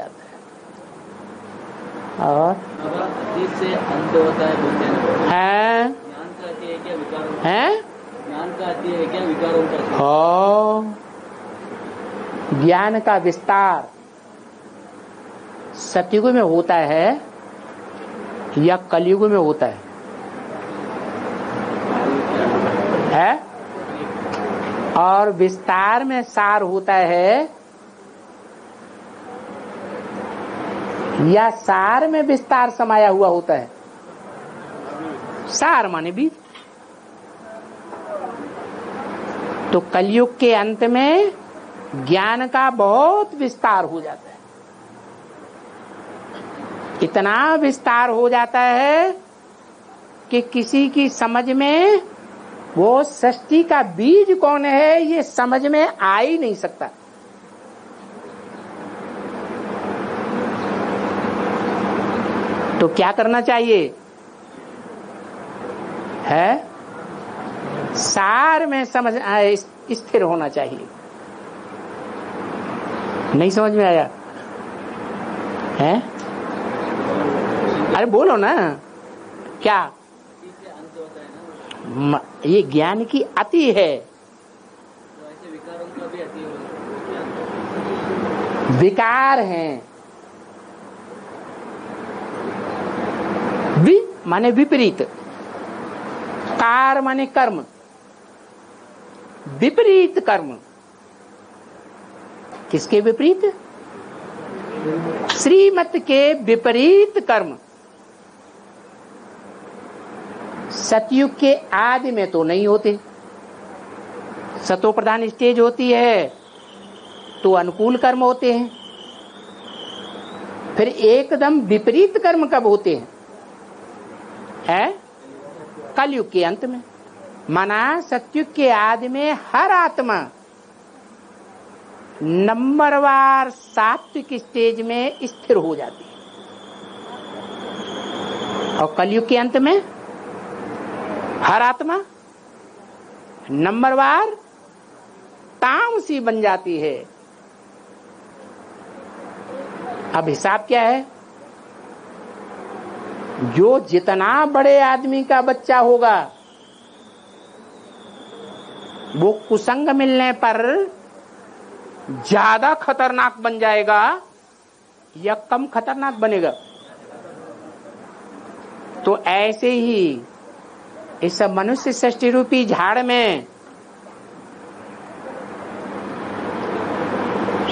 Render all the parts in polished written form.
जाता है। और अतीत से अंत होता है बोलते हैं, ज्ञान का अति है क्या विकार होता है? ज्ञान का अति है क्या विकार होता है? हो ज्ञान का विस्तार सतयुग में होता है या कलयुग में होता है? और विस्तार में सार होता है या सार में विस्तार समाया हुआ होता है? सार माने भी। तो कलयुग के अंत में ज्ञान का बहुत विस्तार हो जाता है। इतना विस्तार हो जाता है कि किसी की समझ में वो सृष्टि का बीज कौन है ये समझ में आ ही नहीं सकता। तो क्या करना चाहिए है? सार में समझ स्थिर होना चाहिए। नहीं समझ में आया है? अरे बोलो ना क्या? ये ज्ञान की अति है। विकार हैं। माने विपरीत, कार माने कर्म, विपरीत कर्म। किसके विपरीत? श्रीमत के विपरीत कर्म। सतयुग के आदि में तो नहीं होते। सतो प्रधान स्टेज होती है तो अनुकूल कर्म होते हैं। फिर एकदम विपरीत कर्म कब होते हैं? कलयुग के अंत में। माना सतयुग के आदि में हर आत्मा नंबरवार सात्विक स्टेज में स्थिर हो जाती है और कलयुग के अंत में हर आत्मा नंबरवार तामसी बन जाती है। अब हिसाब क्या है? जो जितना बड़े आदमी का बच्चा होगा वो कुसंग मिलने पर ज्यादा खतरनाक बन जाएगा या कम खतरनाक बनेगा? तो ऐसे ही इस मनुष्य सृष्टि रूपी झाड़ में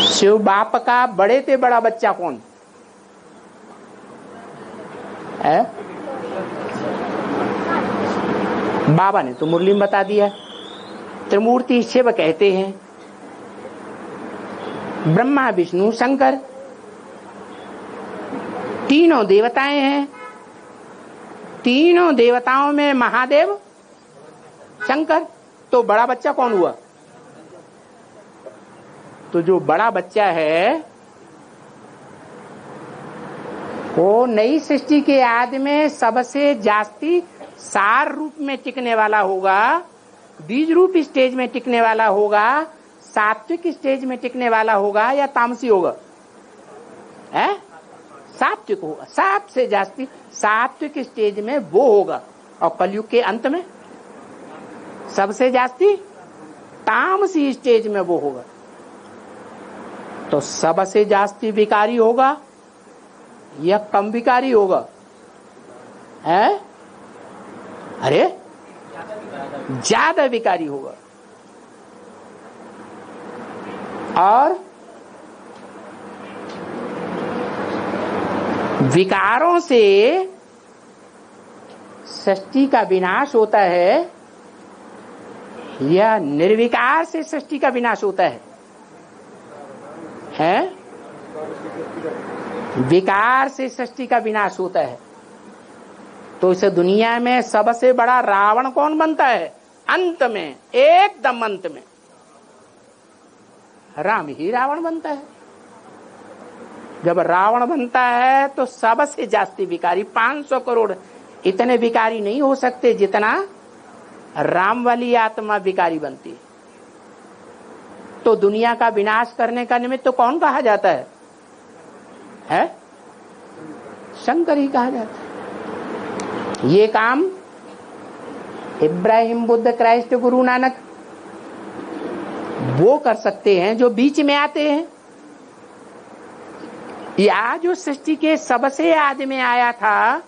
शिव बाप का बड़े से बड़ा बच्चा कौन है? बाबा ने तो मुरली में बता दिया। त्रिमूर्ति शिव कहते हैं। ब्रह्मा विष्णु शंकर तीनों देवताएं हैं। तीनों देवताओं में महादेव शंकर। तो बड़ा बच्चा कौन हुआ? तो जो बड़ा बच्चा है वो नई सृष्टि के आदि में सबसे जास्ती सार रूप में टिकने वाला होगा, बीज रूप स्टेज में टिकने वाला होगा, सात्विक स्टेज में टिकने वाला होगा या तामसी होगा? सात्विक होगा। सबसे जास्ती सात्विक स्टेज में वो होगा। और कलयुग के अंत में सबसे जास्ती तामसी स्टेज में वो होगा। तो सबसे जास्ती विकारी होगा या कम विकारी होगा? अरे ज्यादा विकारी होगा। और विकारों से सृष्टि का विनाश होता है या निर्विकार से सृष्टि का विनाश होता है? विकार से सृष्टि का विनाश होता है। तो इस दुनिया में सबसे बड़ा रावण कौन बनता है? अंत में, एकदम अंत में राम ही रावण बनता है। जब रावण बनता है तो सबसे जास्ती विकारी 500 करोड़ इतने विकारी नहीं हो सकते जितना राम वाली आत्मा विकारी बनती है। तो दुनिया का विनाश करने का निमित्त तो कौन कहा जाता है? है, शंकर ही कहा जाता है। ये काम इब्राहिम, बुद्ध, क्राइस्ट, गुरु नानक वो कर सकते हैं जो बीच में आते हैं, या जो सृष्टि के सबसे आदि में आया था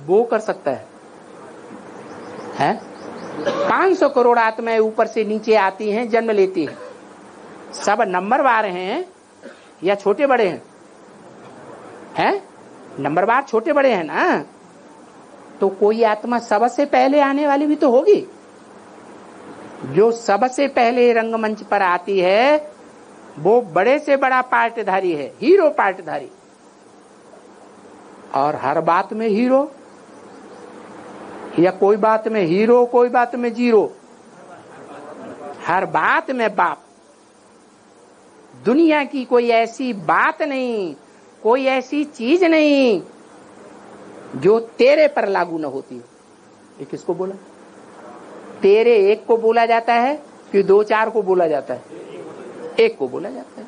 वो कर सकता है? 500 करोड़ आत्माएं ऊपर से नीचे आती हैं, जन्म लेती हैं। सब नंबरवार हैं या छोटे बड़े हैं? हैं? नंबरवार छोटे बड़े हैं ना। तो कोई आत्मा सबसे पहले आने वाली भी तो होगी। जो सबसे पहले रंगमंच पर आती है वो बड़े से बड़ा पार्टधारी है, हीरो पार्टधारी, और हर बात में हीरो, या कोई बात में हीरो, कोई बात में जीरो, हर बात में बाप। दुनिया की कोई ऐसी बात नहीं, कोई ऐसी चीज नहीं जो तेरे पर लागू न होती हो। ये किसको बोला? तेरे एक को बोला जाता है कि 2-4 को बोला जाता है? एक को बोला जाता है।